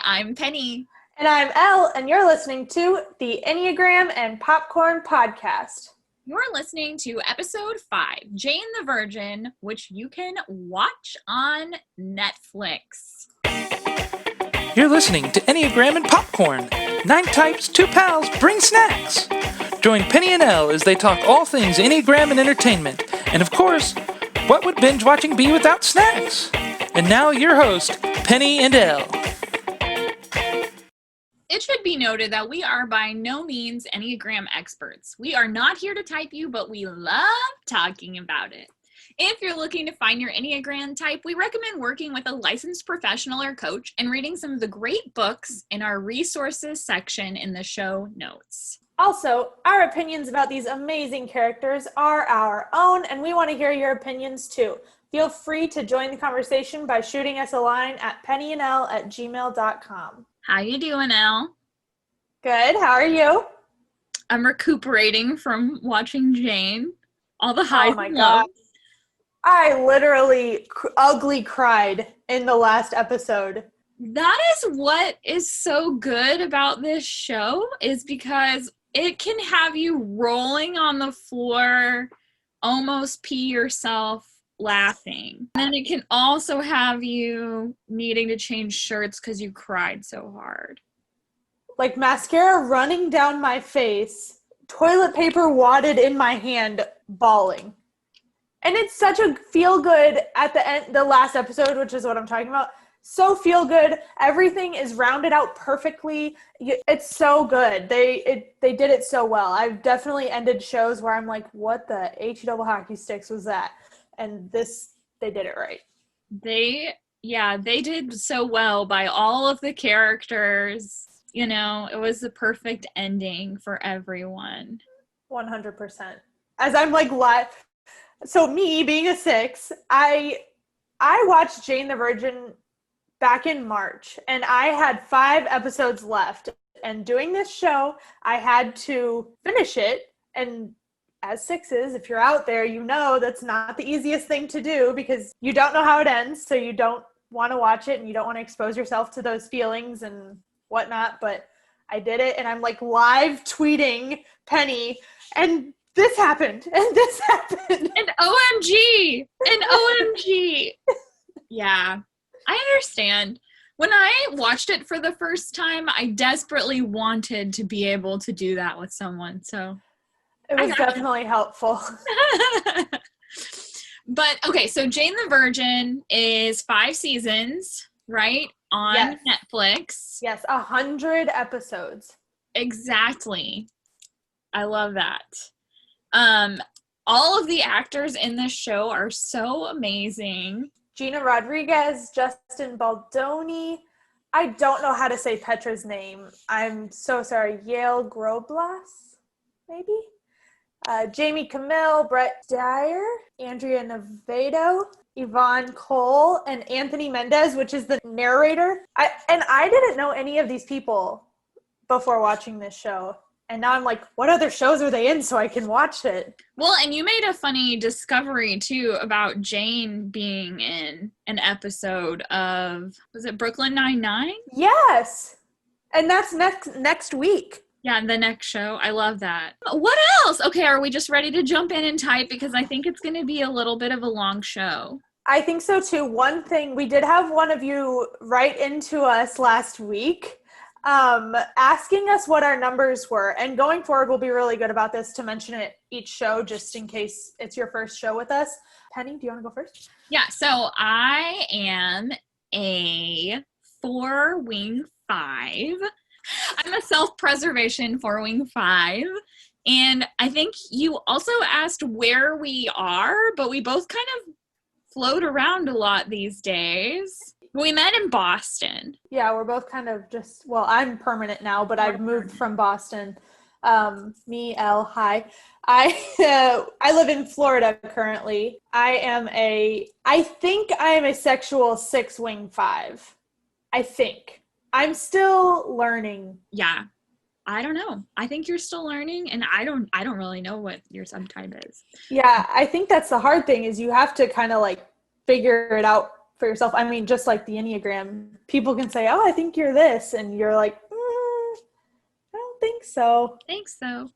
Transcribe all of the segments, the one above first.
I'm Penny. And I'm Elle, and you're listening to the Enneagram and Popcorn Podcast. You're listening to episode 5, Jane the Virgin, which you can watch on Netflix. You're listening to Enneagram and Popcorn. 9 types, 2 pals, bring snacks. Join Penny and Elle as they talk all things Enneagram and entertainment. And of course, what would binge watching be without snacks? And now your host, Penny and Elle. It should be noted that we are by no means Enneagram experts. We are not here to type you, but we love talking about it. If you're looking to find your Enneagram type, we recommend working with a licensed professional or coach and reading some of the great books in our resources section in the show notes. Also, our opinions about these amazing characters are our own, and we want to hear your opinions too. Feel free to join the conversation by shooting us a line at pennyandelle@gmail.com. How you doing, Elle? Good. How are you? I'm recuperating from watching Jane. All the highs Oh my and God. lows. I literally ugly cried in the last episode. That is what is so good about this show, is because it can have you rolling on the floor, almost pee yourself laughing. And then it can also have you needing to change shirts because you cried so hard. Like mascara running down my face, toilet paper wadded in my hand, bawling. And it's such a feel good at the end, the last episode, which is what I'm talking about. So feel good. Everything is rounded out perfectly. It's so good. They did it so well. I've definitely ended shows where I'm like, what the H double hockey sticks was that? And this, they did it right. They did so well by all of the characters. You know, it was the perfect ending for everyone. 100%. As I'm like live. So me being a 6, I watched Jane the Virgin back in March, and I had 5 episodes left. And doing this show, I had to finish it. And as 6s, if you're out there, you know that's not the easiest thing to do because you don't know how it ends, so you don't want to watch it and you don't want to expose yourself to those feelings and whatnot. But I did it, and I'm like live tweeting Penny, and this happened, and this happened. And OMG! And OMG! Yeah, I understand. When I watched it for the first time, I desperately wanted to be able to do that with someone, so. It was definitely helpful. But, okay, so Jane the Virgin is 5 seasons, right? On Yes. Netflix. Yes, 100 episodes. Exactly. I love that. All of the actors in this show are so amazing. Gina Rodriguez, Justin Baldoni. I don't know how to say Petra's name. I'm so sorry. Yale Groblas, maybe? Jamie Camille, Brett Dyer, Andrea Novato, Yvonne Cole, and Anthony Mendez, which is the narrator. I didn't know any of these people before watching this show. And now I'm like, what other shows are they in so I can watch it? Well, and you made a funny discovery, too, about Jane being in an episode of, was it Brooklyn Nine-Nine? Yes. And that's next week. Yeah, the next show. I love that. What else? Okay, are we just ready to jump in and type? Because I think it's going to be a little bit of a long show. I think so, too. One thing, we did have one of you write into us last week asking us what our numbers were. And going forward, we'll be really good about this to mention it each show, just in case it's your first show with us. Penny, do you want to go first? Yeah, so I am a 4-wing 5. I'm a self-preservation 4-wing 5. And I think you also asked where we are, but we both kind of float around a lot these days. We met in Boston. Yeah, we're both kind of just, well, I'm permanent now, but I've moved from Boston. Me, Elle, hi. I live in Florida currently. I think I am a sexual 6-wing 5. I think. I'm still learning. Yeah. I don't know. I think you're still learning, and I don't really know what your subtype is. Yeah, I think that's the hard thing is you have to kind of like figure it out for yourself. I mean, just like the Enneagram, people can say, oh, I think you're this. And you're like, I don't think so. Thanks, though.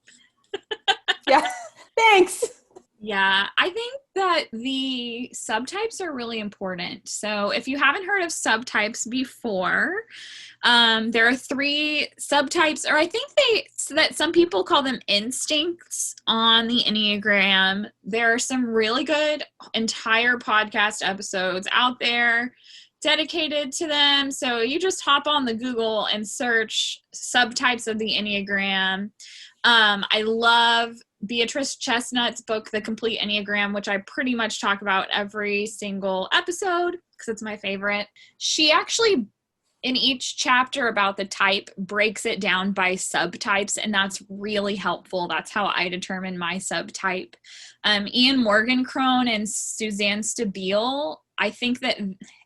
Yeah, thanks. Yeah, I think that the subtypes are really important. So if you haven't heard of subtypes before, there are 3 subtypes, or I think that some people call them instincts on the Enneagram. There are some really good entire podcast episodes out there dedicated to them. So you just hop on the Google and search subtypes of the Enneagram. I love Beatrice Chestnut's book, The Complete Enneagram, which I pretty much talk about every single episode because it's my favorite. She actually, in each chapter about the type, breaks it down by subtypes, and that's really helpful. That's how I determine my subtype. Ian Morgan-Crone and Suzanne Stabile, I think that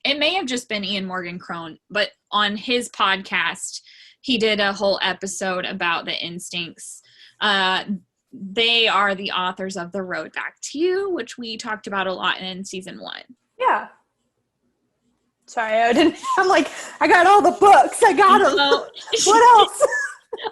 it may have just been Ian Morgan-Crone, but on his podcast, he did a whole episode about the instincts. They are the authors of The Road Back to You, which we talked about a lot in season 1. Yeah. Sorry, I'm like, I got all the books. I got them. What else?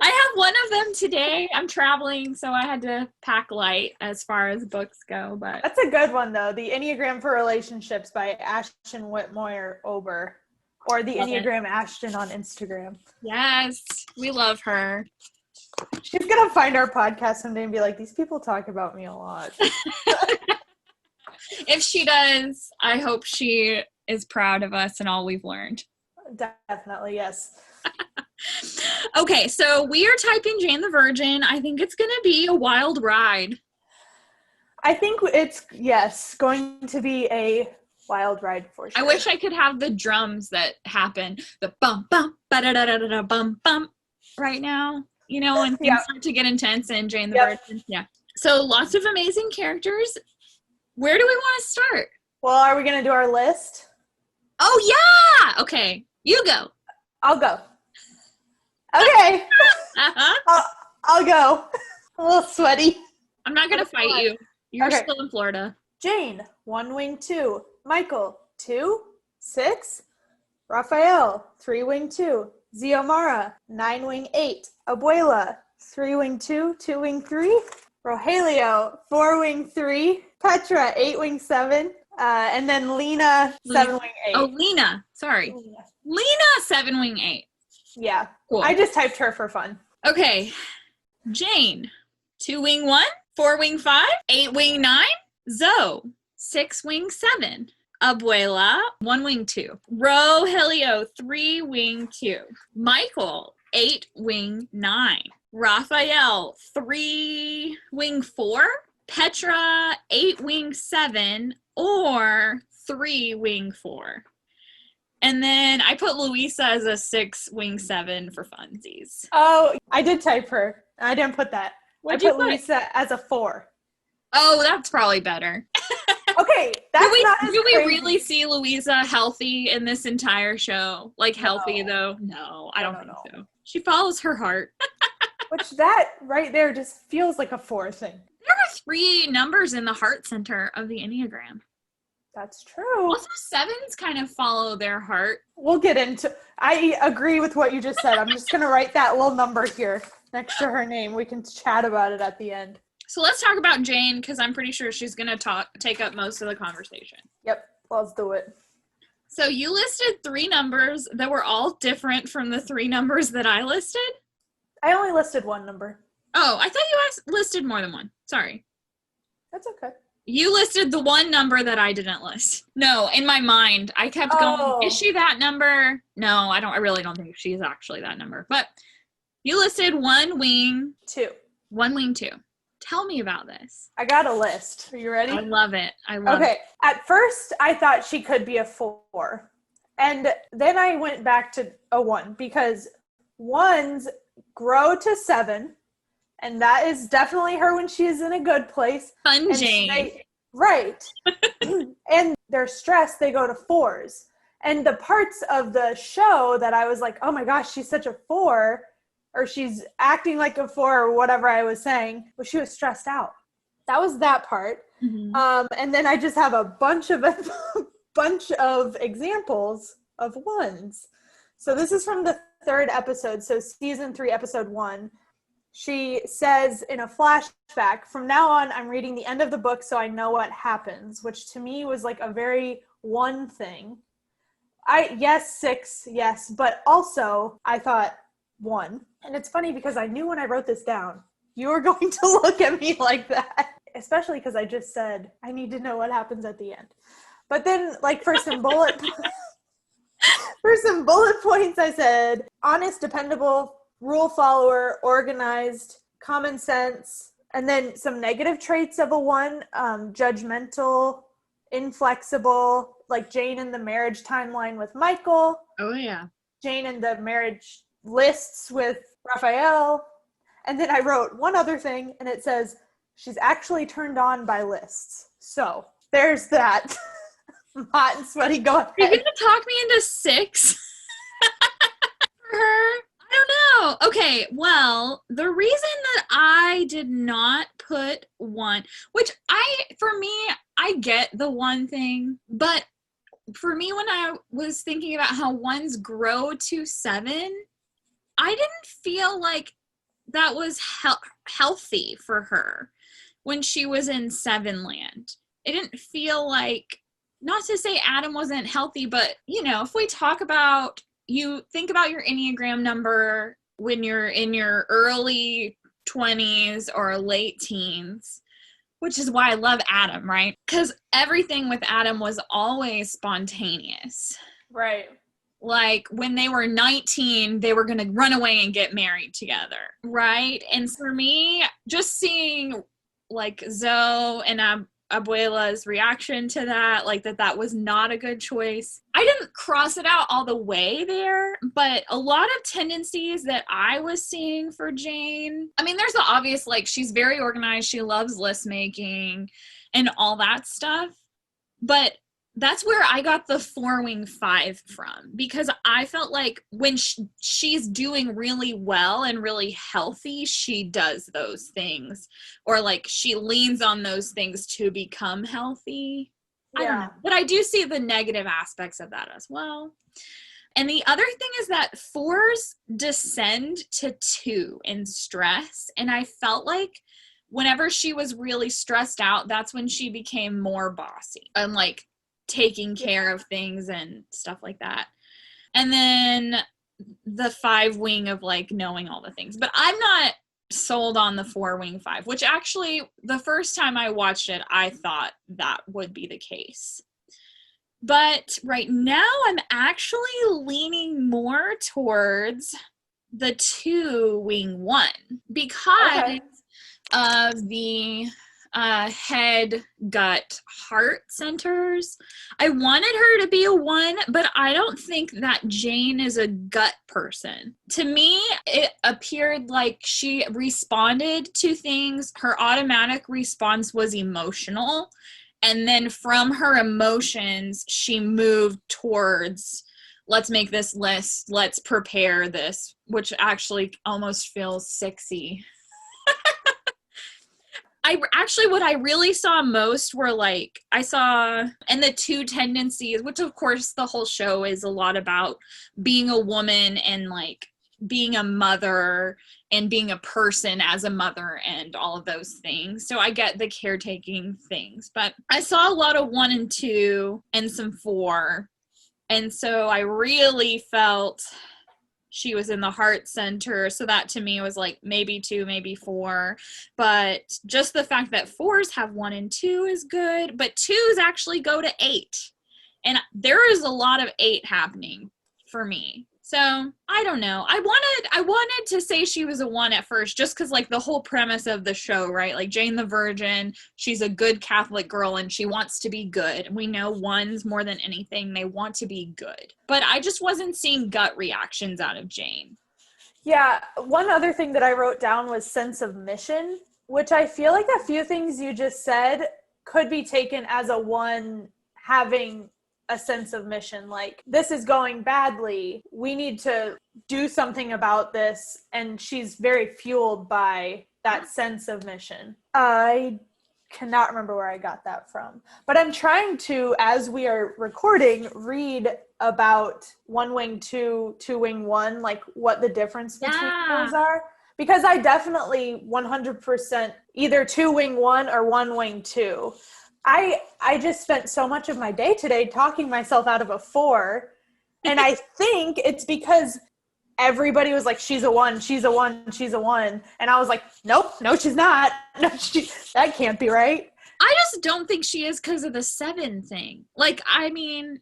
I have one of them today. I'm traveling, so I had to pack light as far as books go. But that's a good one, though. The Enneagram for Relationships by Ashton Whitmore Ober, or the Enneagram Ashton on Instagram. Yes, we love her. She's going to find our podcast someday and be like, these people talk about me a lot. If she does, I hope she is proud of us and all we've learned. Definitely, yes. Okay, so we are typing Jane the Virgin. I think it's going to be a wild ride. I think it's, yes, going to be a wild ride for sure. I wish I could have the drums that happen, the bum, bum, ba-da-da-da-da-da, bum, bum, right now. You know, when things start to get intense in Jane the Virgin. Yeah. So lots of amazing characters. Where do we want to start? Well, are we going to do our list? Oh, yeah! Okay, you go. I'll go. Okay. Uh-huh. I'll go. A little sweaty. I'm not going to fight you. You're still in Florida. Jane, 1 wing 2. Michael, 2, 6. Raphael, 3 wing 2. Xiomara, 9 wing 8. Abuela, 3 wing 2, 2 wing 3. Rogelio, 4 wing 3. Petra, 8 wing 7. And then Lena, 7 wing 8. Oh, Lena. Sorry. Lena, 7 wing 8. Yeah. Cool. I just typed her for fun. Okay. Jane, 2 wing 1, 4 wing 5, 8 wing 9. Zoe, 6 wing 7. Abuela, 1 wing 2. Rogelio, 3 wing 2. Michael, 8 wing 9. Raphael, 3 wing 4. Petra, 8 wing 7, or 3 wing 4. And then I put Louisa as a 6 wing 7 for funsies. Oh, I did type her. I didn't put that. What'd you put Louisa as a 4. Oh, that's probably better. Okay, that's not as do we crazy. really see Louisa healthy in this entire show? Like healthy though? No, I don't think so. She follows her heart. Which that right there just feels like a 4 thing. There are 3 numbers in the heart center of the Enneagram. That's true. Also, 7s kind of follow their heart. We'll get into, I agree with what you just said. I'm just going to write that little number here next to her name. We can chat about it at the end. So let's talk about Jane, because I'm pretty sure she's going to take up most of the conversation. Yep, let's do it. So you listed 3 numbers that were all different from the 3 numbers that I listed? I only listed 1 number. Oh, I thought you listed more than 1. Sorry. That's okay. You listed the 1 number that I didn't list. No, in my mind, I kept going, is she that number? No, I really don't think she's actually that number. But you listed 1 wing 2. 1 wing 2. Tell me about this. I got a list. Are you ready? I love it. Okay. At first, I thought she could be a 4. And then I went back to a 1 because 1s grow to 7. And that is definitely her when she is in a good place. Fun Jane. Right. And they're stressed, they go to 4s. And the parts of the show that I was like, oh my gosh, she's such a 4, or she's acting like a 4, or whatever I was saying, well, she was stressed out. That was that part. Mm-hmm. And then I just have a bunch of bunch of examples of ones. So this is from the 3rd episode, so season 3, episode 1. She says in a flashback, "From now on, I'm reading the end of the book so I know what happens," which to me was like a very one thing. Yes, 6, yes, but also I thought 1. And it's funny because I knew when I wrote this down, you were going to look at me like that, especially because I just said, I need to know what happens at the end. But then, like, for some bullet points, I said, honest, dependable, rule follower, organized, common sense, and then some negative traits of a 1, judgmental, inflexible, like Jane in the marriage timeline with Michael. Oh, yeah. Jane in the marriage lists with Raphael. And then I wrote one other thing, and it says, she's actually turned on by lists. So there's that. Hot and sweaty, go ahead. You're going to talk me into 6 for her? I don't know. Okay, well, the reason that I did not put 1, which for me, I get the 1 thing, but for me, when I was thinking about how 1s grow to 7, I didn't feel like that was healthy for her when she was in 7 land. It didn't feel like, not to say Adam wasn't healthy, but, you know, if we talk about, you think about your Enneagram number when you're in your early 20s or late teens, which is why I love Adam, right? Because everything with Adam was always spontaneous. Right. Like when they were 19, they were going to run away and get married together, right? And for me, just seeing like Zoe and Abuela's reaction to that, like that was not a good choice. I didn't cross it out all the way there, but a lot of tendencies that I was seeing for Jane, I mean, there's the obvious, like she's very organized, she loves list making and all that stuff, but that's where I got the 4-wing 5 from, because I felt like when she's doing really well and really healthy, she does those things, or like she leans on those things to become healthy. Yeah. I don't know, but I do see the negative aspects of that as well. And the other thing is that 4s descend to 2 in stress, and I felt like whenever she was really stressed out, that's when she became more bossy and like taking care of things and stuff like that. And then the 5-wing of like knowing all the things. But I'm not sold on the 4-wing 5, which actually the first time I watched it, I thought that would be the case. But right now I'm actually leaning more towards the 2-wing 1 because of the head, gut, heart centers. I wanted her to be a 1, but I don't think that Jane is a gut person. To me, it appeared like she responded to things. Her automatic response was emotional. And then from her emotions, she moved towards, let's make this list, let's prepare this, which actually almost feels sexy. What I really saw most were like, I saw, and the 2 tendencies, which of course the whole show is a lot about being a woman and like being a mother and being a person as a mother and all of those things. So I get the caretaking things, but I saw a lot of 1 and 2 and some 4. And so I really felt she was in the heart center. So that to me was like maybe 2, maybe 4. But just the fact that 4s have 1 and 2 is good. But 2s actually go to 8. And there is a lot of 8 happening for me. So I don't know. I wanted to say she was a 1 at first, just because like the whole premise of the show, right? Like Jane the Virgin, she's a good Catholic girl and she wants to be good. We know 1s more than anything, they want to be good. But I just wasn't seeing gut reactions out of Jane. Yeah, one other thing that I wrote down was sense of mission, which I feel like a few things you just said could be taken as a 1 having a sense of mission, like this is going badly, we need to do something about this, and she's very fueled by that sense of mission. I cannot remember where I got that from. But I'm trying to, as we are recording, read about 1 wing 2, 2 wing 1, like what the difference between those are. Because I definitely 100% either 2 wing 1 or 1 wing 2. I just spent so much of my day today talking myself out of a 4. And I think it's because everybody was like, she's a 1, she's a 1, she's a 1. And I was like, nope, no, she's not. No, that can't be right. I just don't think she is because of the 7 thing. Like, I mean,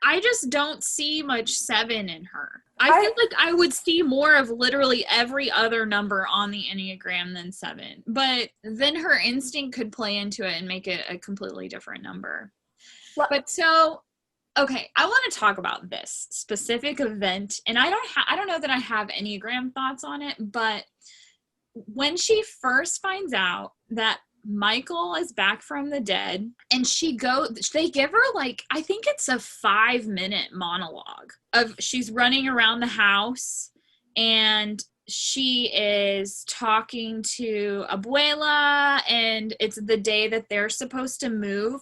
I just don't see much 7 in her. I feel like I would see more of literally every other number on the Enneagram than 7. But then her instinct could play into it and make it a completely different number. But so, okay, I want to talk about this specific event. And I don't know that I have Enneagram thoughts on it, but when she first finds out that Michael is back from the dead and they give her like, I think it's a 5-minute monologue of she's running around the house and she is talking to Abuela and it's the day that they're supposed to move.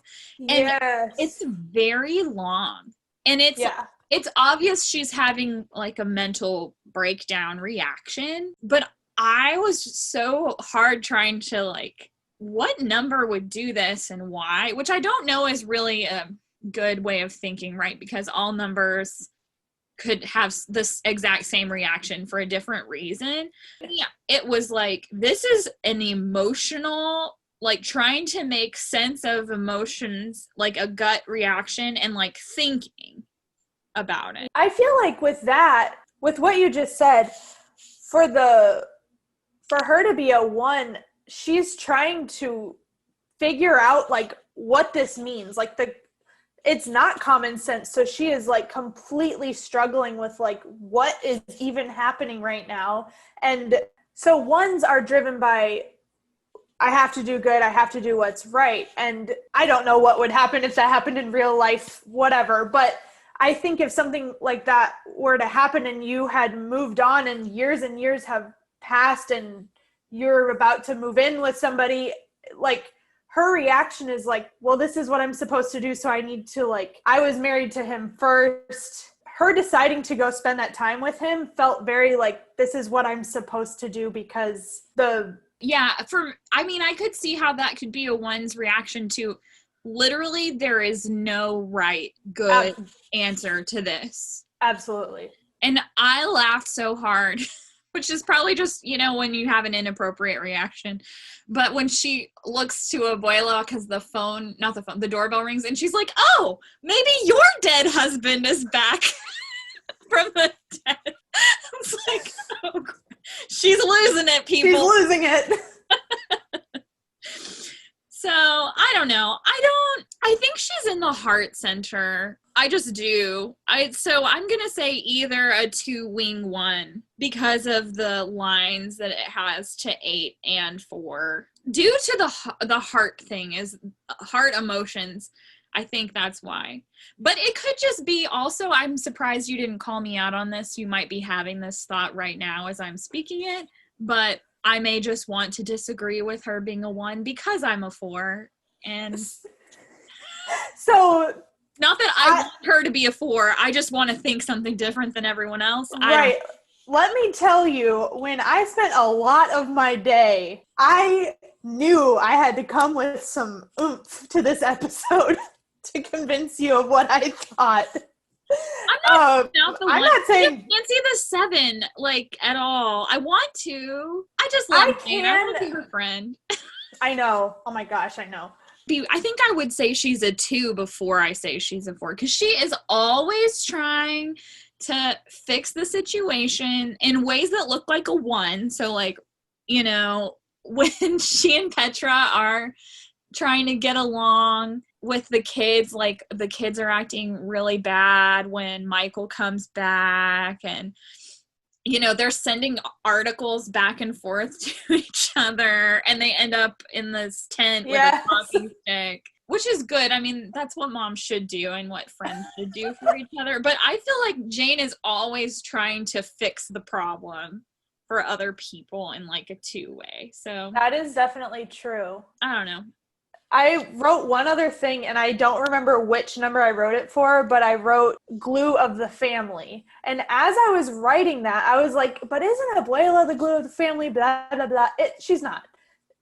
And it's very long. And it's obvious she's having like a mental breakdown reaction, but I was so hard trying to like, what number would do this and why, which I don't know is really a good way of thinking, right? Because all numbers could have this exact same reaction for a different reason. Yeah, it was like, this is an emotional, like trying to make sense of emotions, like a gut reaction and like thinking about it. I feel like with that, with what you just said, for her to be a 1, she's trying to figure out like what this means. Like it's not common sense. So she is like completely struggling with like what is even happening right now. And so 1s are driven by, I have to do good, I have to do what's right. And I don't know what would happen if that happened in real life, whatever. But I think if something like that were to happen and you had moved on and years have passed and you're about to move in with somebody, like her reaction is like, well, this is what I'm supposed to do. So I need to like, I was married to him first. Her deciding to go spend that time with him felt very like, this is what I'm supposed to do because I could see how that could be a 1's reaction to literally there is no right, good answer to this. Absolutely. And I laughed so hard. Which is probably just, when you have an inappropriate reaction. But when she looks to Abuela because the doorbell rings and she's like, oh, maybe your dead husband is back from the dead. I was like, oh, she's losing it, people. She's losing it. So, I don't know. I think she's in the heart center. I just do. So I'm going to say either a 2 wing 1 because of the lines that it has to 8 and 4. Due to the heart thing is heart emotions. I think that's why. But it could just be also, I'm surprised you didn't call me out on this. You might be having this thought right now as I'm speaking it, but I may just want to disagree with her being a 1 because I'm a 4. And so not that I want her to be a 4. I just want to think something different than everyone else. Right. Let me tell you, when I spent a lot of my day, I knew I had to come with some oomph to this episode to convince you of what I thought. I'm not saying I can't see the 7 like at all. I want to. I just love Jane. I want to be her friend. I know. Oh my gosh, I know. I think I would say she's a 2 before I say she's a 4 because she is always trying to fix the situation in ways that look like a 1. So like, when she and Petra are trying to get along with the kids, like the kids are acting really bad when Michael comes back and they're sending articles back and forth to each other and they end up in this tent with a talking stick, which is good. I mean, that's what moms should do and what friends should do for each other. But I feel like Jane is always trying to fix the problem for other people in like a two-way. So That is definitely true. I don't know. I wrote one other thing, and I don't remember which number I wrote it for, but I wrote glue of the family. And as I was writing that, I was like, but isn't Abuela the glue of the family? Blah, blah, blah. She's not.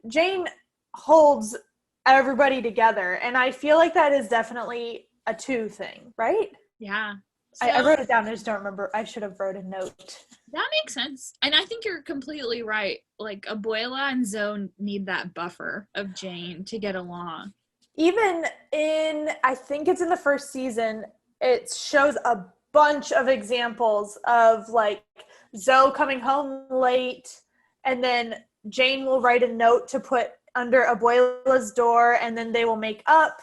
Jane holds everybody together, and I feel like that is definitely a two thing, right? Yeah. So, I wrote it down. I just don't remember. I should have wrote a note. That makes sense. And I think you're completely right. Like, Abuela and Zoe need that buffer of Jane to get along. Even in, I think it's in the first season, it shows a bunch of examples of, like, Zoe coming home late, and then Jane will write a note to put under Abuela's door, and then they will make up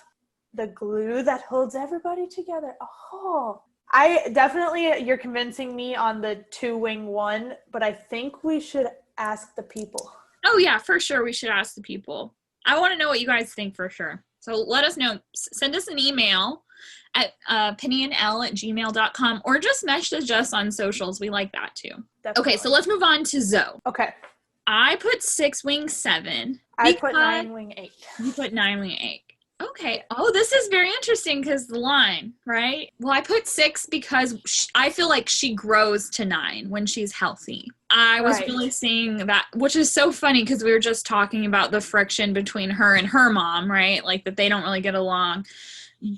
the glue that holds everybody together. Oh, I definitely, you're convincing me on the two-wing one, but I think we should ask the people. Oh, yeah, for sure. We should ask the people. I want to know what you guys think for sure. So let us know. Send us an email at pennyandelle@gmail.com or just message us on socials. We like that too. Definitely. Okay, so let's move on to Zoe. Okay. I put 6-wing 7. I put 9-wing 8. You put 9-wing 8. Okay. Oh, this is very interesting because the line, right? Well, I put 6 because I feel like she grows to 9 when she's healthy. I was really seeing that, which is so funny because we were just talking about the friction between her and her mom, right? Like that they don't really get along.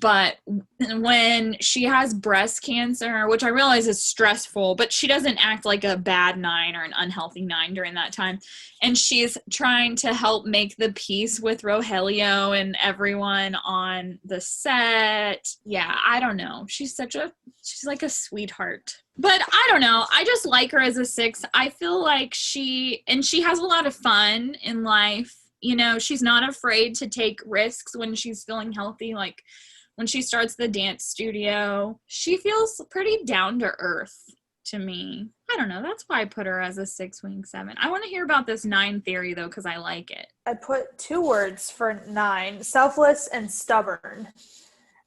But when she has breast cancer, which I realize is stressful, but she doesn't act like a bad 9 or an unhealthy 9 during that time. And she's trying to help make the peace with Rogelio and everyone on the set. Yeah, I don't know. She's like a sweetheart. But I don't know. I just like her as a 6. I feel like she has a lot of fun in life. You know, she's not afraid to take risks when she's feeling healthy. Like when she starts the dance studio, she feels pretty down to earth to me. I don't know. That's why I put her as a 6-wing 7. I want to hear about this 9 theory though, because I like it. I put 2 words for 9, selfless and stubborn.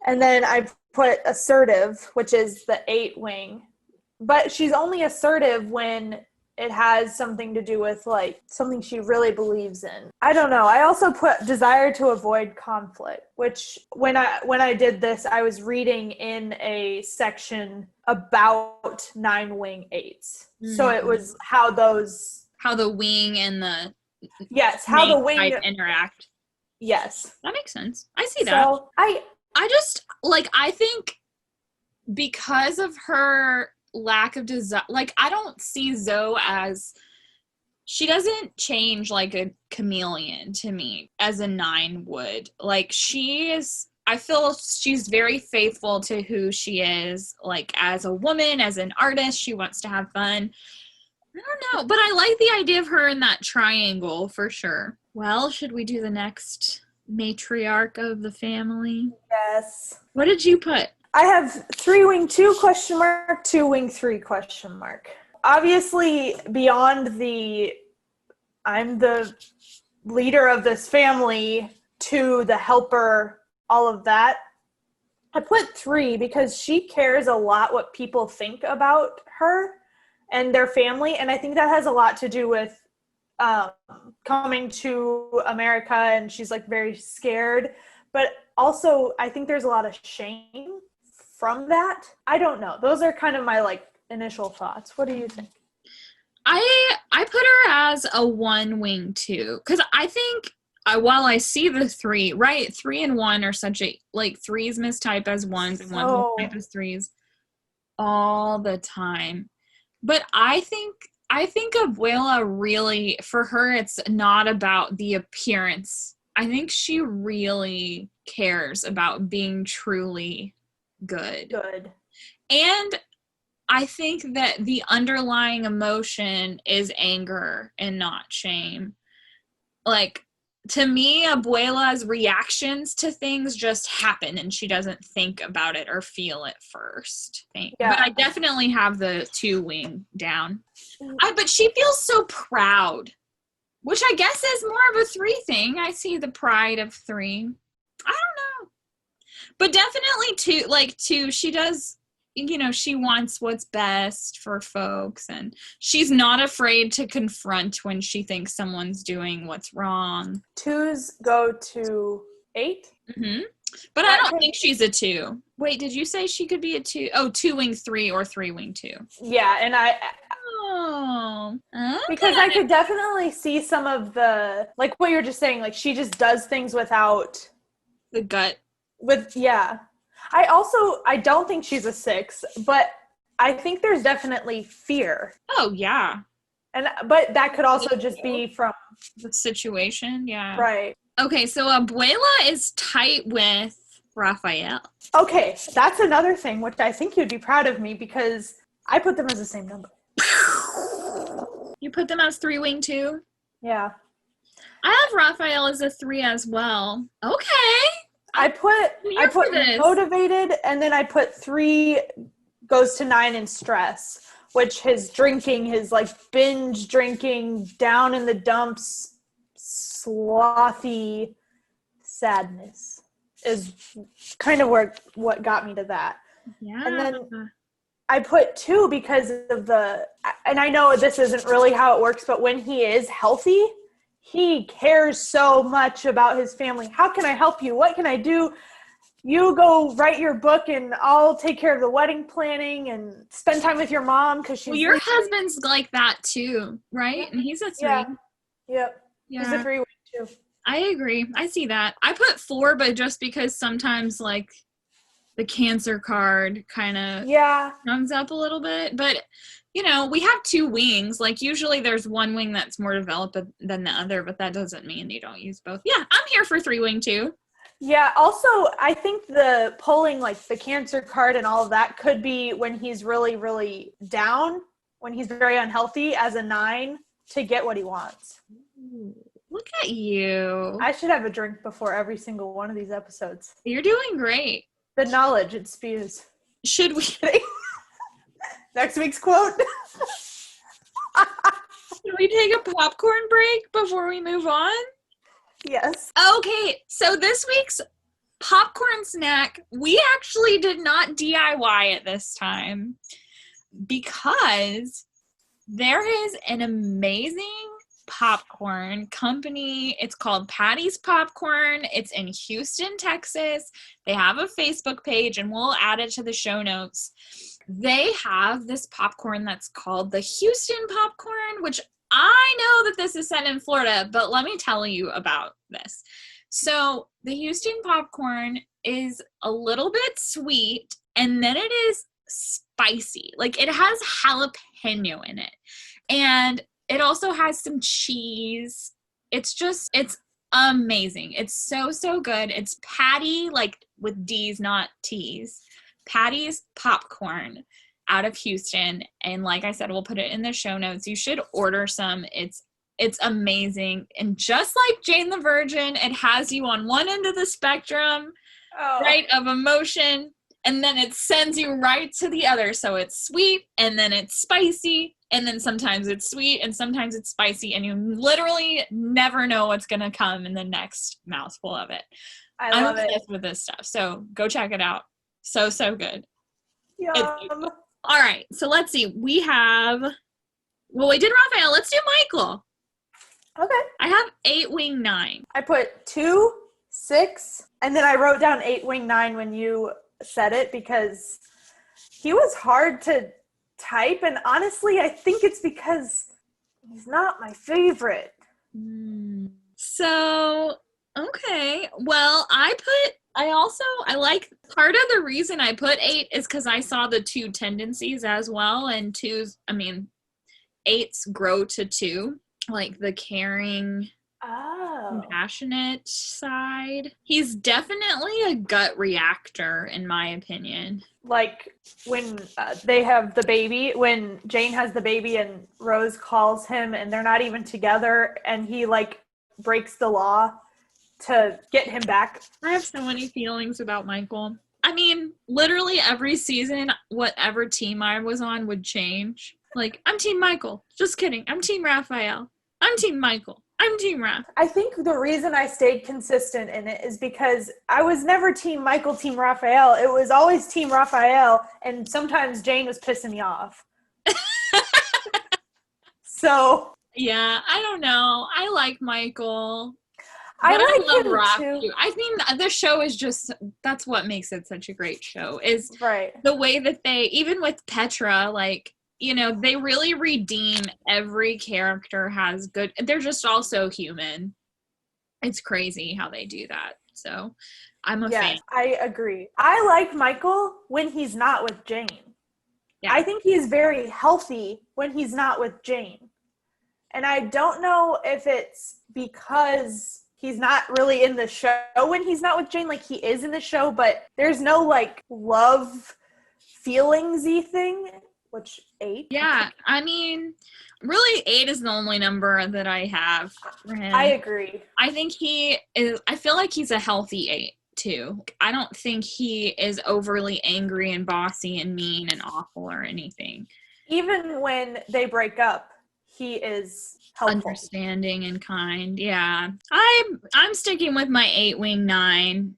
And then I put assertive, which is the 8-wing. But she's only assertive when it has something to do with like something she really believes in. I don't know. I also put desire to avoid conflict, which when I did this, I was reading in a section about 9-wing 8s. Mm-hmm. So it was how the wing and the how the wing interact. Yes. That makes sense. I see that. So I just like, I think because of her lack of desire, like I don't see Zoe as, she doesn't change like a chameleon to me as a 9 would. Like I feel she's very faithful to who she is, like as a woman, as an artist. She wants to have fun. I don't know, but I like the idea of her in that triangle for sure. Well, should we do the next matriarch of the family? Yes. What did you put? I have 3-wing 2 ? 2-wing 3 ? Obviously, beyond I'm the leader of this family to the helper, all of that. I put 3 because she cares a lot what people think about her and their family. And I think that has a lot to do with coming to America, and she's like very scared. But also, I think there's a lot of shame from that. I don't know. Those are kind of my like initial thoughts. What do you think? I put her as a 1-wing 2 because I think while I see the 3, right, 3 and 1 are such a, like 3s mistype as 1s and 1s mistype as 3s all the time. But I think Abuela really, for her, it's not about the appearance. I think she really cares about being truly good. And I think that the underlying emotion is anger and not shame. Like, to me, Abuela's reactions to things just happen and she doesn't think about it or feel it first. Yeah. But I definitely have the 2-wing down. But she feels so proud, which I guess is more of a 3 thing. I see the pride of 3. I don't know. But definitely 2, 2, she does you know, she wants what's best for folks, and she's not afraid to confront when she thinks someone's doing what's wrong. 2s go to 8. Mm-hmm. But I don't think she's a 2. Wait, did you say she could be a 2? Oh, 2 wing 3 or 3 wing 2. Yeah, and Oh, okay. Because I could definitely see some of the, like what you were just saying, like she just does things without the gut. I don't think she's a 6, but I think there's definitely fear. Oh, yeah. But that could also just be from the situation, yeah. Right. Okay, so Abuela is tight with Raphael. Okay, that's another thing, which I think you'd be proud of me because I put them as the same number. You put them as 3 wing 2? Yeah. I have Raphael as a 3 as well. Okay. I put motivated, and then I put 3 goes to 9 in stress, which his drinking, his like binge drinking, down in the dumps, slothy sadness is kind of what got me to that. Yeah. And then I put 2 because of and I know this isn't really how it works, but when he is healthy, he cares so much about his family. How can I help you? What can I do? You go write your book and I'll take care of the wedding planning and spend time with your mom because she's... Well, your husband's like that too, right? And he's a 3. Yeah. Yep. Yeah. He's a 3 too. I agree. I see that. I put 4, but just because sometimes like the Cancer card kind of comes up a little bit. But, you know, we have 2 wings. Like usually there's one wing that's more developed than the other, but that doesn't mean you don't use both. Yeah, I'm here for 3 wing too. Yeah, also, I think the pulling, like, the Cancer card and all of that could be when he's really, really down, when he's very unhealthy as a 9 to get what he wants. Ooh, look at you. I should have a drink before every single one of these episodes. You're doing great. The knowledge it spews. Should we? Next week's quote. Should we take a popcorn break before we move on? Yes. Okay, so this week's popcorn snack, we actually did not DIY it this time because there is an amazing popcorn company. It's called Patty's Popcorn. It's in Houston, Texas. They have a Facebook page and we'll add it to the show notes. They have this popcorn that's called the Houston popcorn, which I know that this is set in Florida, but let me tell you about this. So the Houston popcorn is a little bit sweet, and then it is spicy. Like it has jalapeno in it. And it also has some cheese. It's amazing. It's so, so good. It's Patty, like with D's, not T's. Patty's Popcorn out of Houston. And like I said, we'll put it in the show notes. You should order some. It's amazing. And just like Jane the Virgin, it has you on one end of the spectrum, right, of emotion. And then it sends you right to the other. So it's sweet, and then it's spicy, and then sometimes it's sweet, and sometimes it's spicy, and you literally never know what's going to come in the next mouthful of it. I'm obsessed with this stuff. So go check it out. So, so good. Yum. All right, so let's see. We did Raphael. Let's do Michael. Okay. I have 8 wing 9. I put 2, 6, and then I wrote down 8 wing 9 when you said it because he was hard to type, and honestly, I think it's because he's not my favorite. So, okay. Well, I like part of the reason I put 8 is because I saw the 2 tendencies as well, and 8s grow to 2, like the caring, compassionate side. He's definitely a gut reactor, in my opinion. Like when they have the baby, when Jane has the baby and Rose calls him and they're not even together, and he like breaks the law to get him back. I have so many feelings about Michael. I mean, literally every season, whatever team I was on would change. Like, I'm Team Michael. Just kidding. I'm Team Raphael. I'm Team Michael. I'm Team Raph. I think the reason I stayed consistent in it is because I was never Team Michael, Team Raphael. It was always Team Raphael, and sometimes Jane was pissing me off. So Yeah, I don't know. I like Michael. I But I like love him Raph too. too. I mean, the show is just, that's what makes it such a great show, is Right. the way that they, even with Petra, like, they really redeem every character has good, they're just all so human. It's crazy how they do that. So I'm a fan. Yes, I agree. I like Michael when he's not with Jane. Yeah. I think he's very healthy when he's not with Jane. And I don't know if it's because he's not really in the show when he's not with Jane, like he is in the show, but there's no like love feelingsy thing, which 8. Yeah, I mean, really 8 is the only number that I have for him. I agree. I think I feel like he's a healthy 8 too. I don't think he is overly angry and bossy and mean and awful or anything. Even when they break up, he is helpful. Understanding and kind. Yeah. I'm sticking with my 8 wing 9.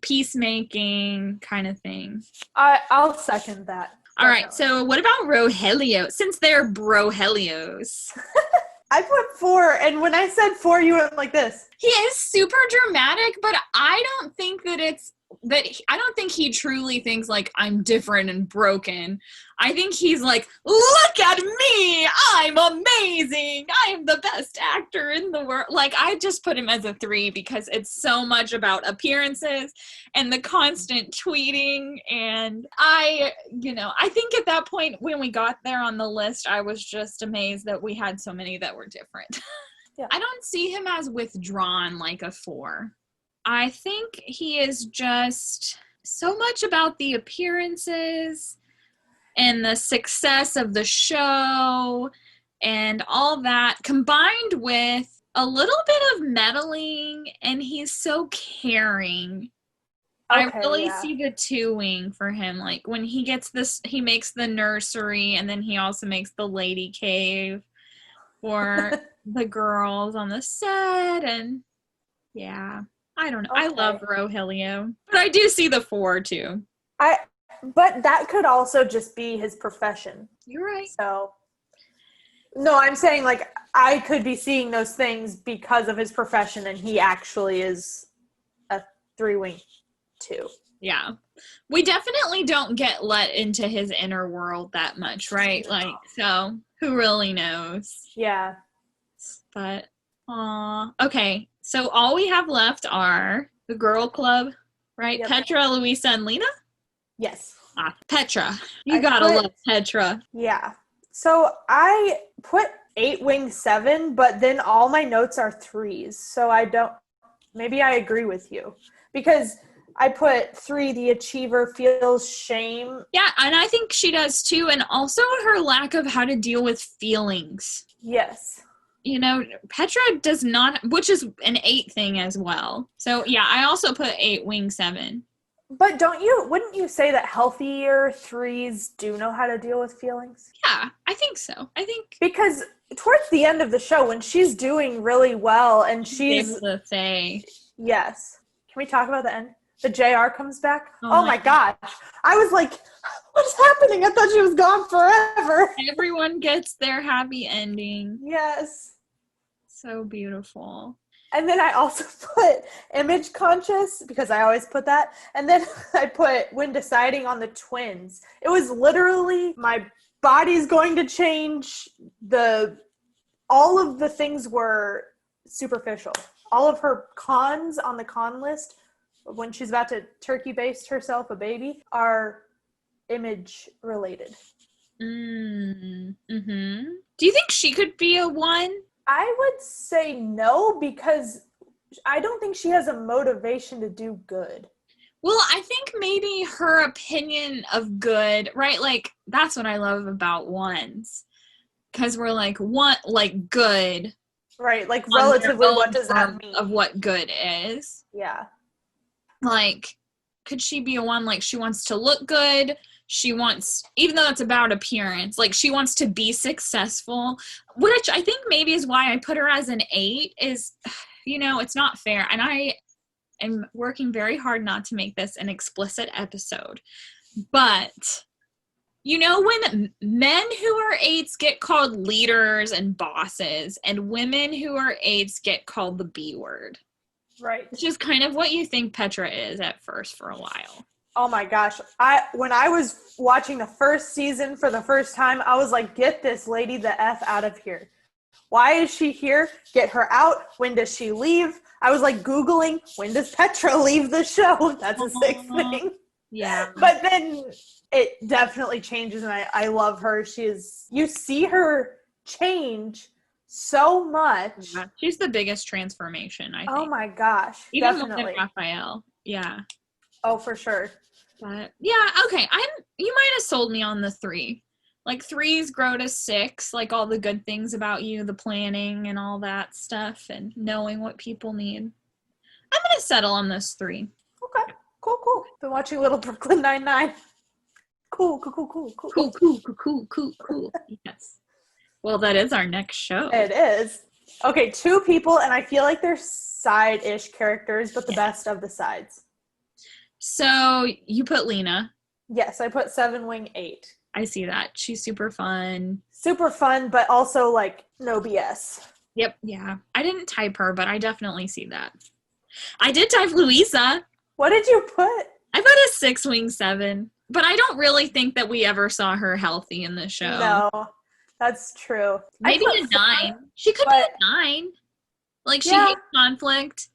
Peacemaking kind of thing. I'll second that. All right, so what about Rogelio? Since they're Brohelios. I put 4, and when I said 4, you went like this. He is super dramatic, but I don't think I don't think he truly thinks like I'm different and broken. I think he's like, look at me, I'm amazing, I'm the best actor in the world. Like, I just put him as a 3 because it's so much about appearances and the constant tweeting. And I think at that point when we got there on the list, I was just amazed that we had so many that were different. Yeah. I don't see him as withdrawn like a 4. I think he is just so much about the appearances and the success of the show and all that, combined with a little bit of meddling, and he's so caring. Okay, I really see the 2 wing for him. Like when he gets this, he makes the nursery, and then he also makes the lady cave for the girls on the set, and yeah. I don't know. Okay. I love Rogelio. But I do see the 4 too. But that could also just be his profession. You're right. So no, I'm saying like I could be seeing those things because of his profession, and he actually is a 3 wing 2. Yeah. We definitely don't get let into his inner world that much, right? Like, so who really knows? Yeah. But okay. So all we have left are the girl club, right? Yep. Petra, Luisa, and Lena? Yes. Petra. You gotta love Petra. Yeah. So I put 8 wing 7, but then all my notes are 3s. So maybe I agree with you. Because I put 3, the achiever feels shame. Yeah, and I think she does too. And also her lack of how to deal with feelings. Yes. Petra does not, which is an 8 thing as well. So yeah, I also put 8 wing 7. But wouldn't you say that healthier 3s do know how to deal with feelings? Yeah, I think so. Because towards the end of the show, when she's doing really well and she's able to say, yes. Can we talk about the end? The JR comes back. Oh my gosh. I was like, what's happening? I thought she was gone forever. Everyone gets their happy ending. Yes. So beautiful. And then I also put image conscious because I always put that. And then I put when deciding on the twins. It was literally my body's going to change. All of the things were superficial. All of her cons on the con list when she's about to turkey baste herself a baby are image related. Mm-hmm. Do you think she could be a 1? I would say no, because I don't think she has a motivation to do good. Well, I think maybe her opinion of good, right? Like, that's what I love about 1s. Because we're like, good. Right, like relatively, what does that mean? Of what good is. Yeah. Like, could she be a 1? Like, she wants to look good. she wants, even though it's about appearance, like she wants to be successful, which I think maybe is why I put her as an 8 is, it's not fair. And I am working very hard not to make this an explicit episode. But, when men who are 8s get called leaders and bosses, and women who are 8s get called the B word. Right. Which is kind of what you think Petra is at first for a while. Oh my gosh. When I was watching the first season for the first time, I was like, get this lady the F out of here. Why is she here? Get her out. When does she leave? I was like Googling, when does Petra leave the show? That's a 6th thing. Yeah. But then it definitely changes, and I love her. You see her change so much. Yeah, she's the biggest transformation, I think. Oh my gosh. Even definitely. more than Raphael. Yeah. Oh, for sure. But yeah, okay. You might have sold me on the 3. Like 3s grow to 6, like all the good things about you, the planning and all that stuff, and knowing what people need. I'm gonna settle on this 3. Okay. Cool. Been watching Little Brooklyn Nine-Nine. Cool. Cool. Yes. Well, that is our next show. It is. Okay, 2 people, and I feel like they're side-ish characters, but the best of the sides. So you put Lena. Yes, I put 7 Wing 8. I see that. She's super fun. Super fun, but also, like, no BS. Yep, yeah. I didn't type her, but I definitely see that. I did type Louisa. What did you put? I put a 6 Wing 7. But I don't really think that we ever saw her healthy in the show. No, that's true. Maybe a 9. She could be a 9. Like, she hates conflict.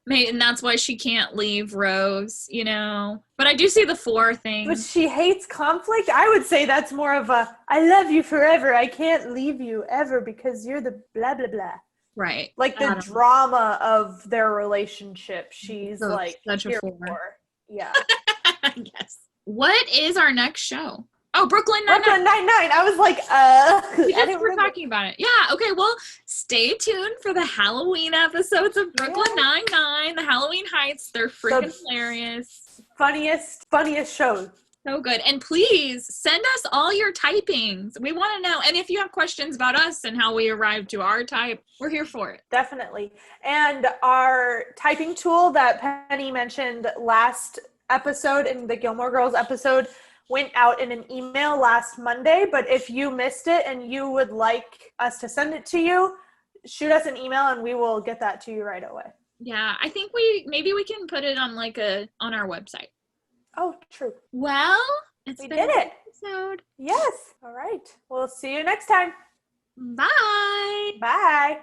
Maybe, and that's why she can't leave Rose, But I do see the 4 thing. But she hates conflict? I would say that's more of a, I love you forever. I can't leave you ever because you're the blah, blah, blah. Right. Like the drama of their relationship. She's like such a 4. Yeah. Yes. What is our next show? Oh, Brooklyn Nine-Nine. Brooklyn Nine-Nine. I was like, We were talking about it. Yeah, okay, well, stay tuned for the Halloween episodes of Brooklyn Nine-Nine, the Halloween Heights. They're freaking hilarious. Funniest shows. So good. And please send us all your typings. We want to know. And if you have questions about us and how we arrived to our type, we're here for it. Definitely. And our typing tool that Penny mentioned last episode in the Gilmore Girls episode went out in an email last Monday, but if you missed it and you would like us to send it to you, shoot us an email and we will get that to you right away. Yeah, I think maybe we can put it on on our website. Oh, true. Well, we did it. Episode. Yes. All right. We'll see you next time. Bye. Bye.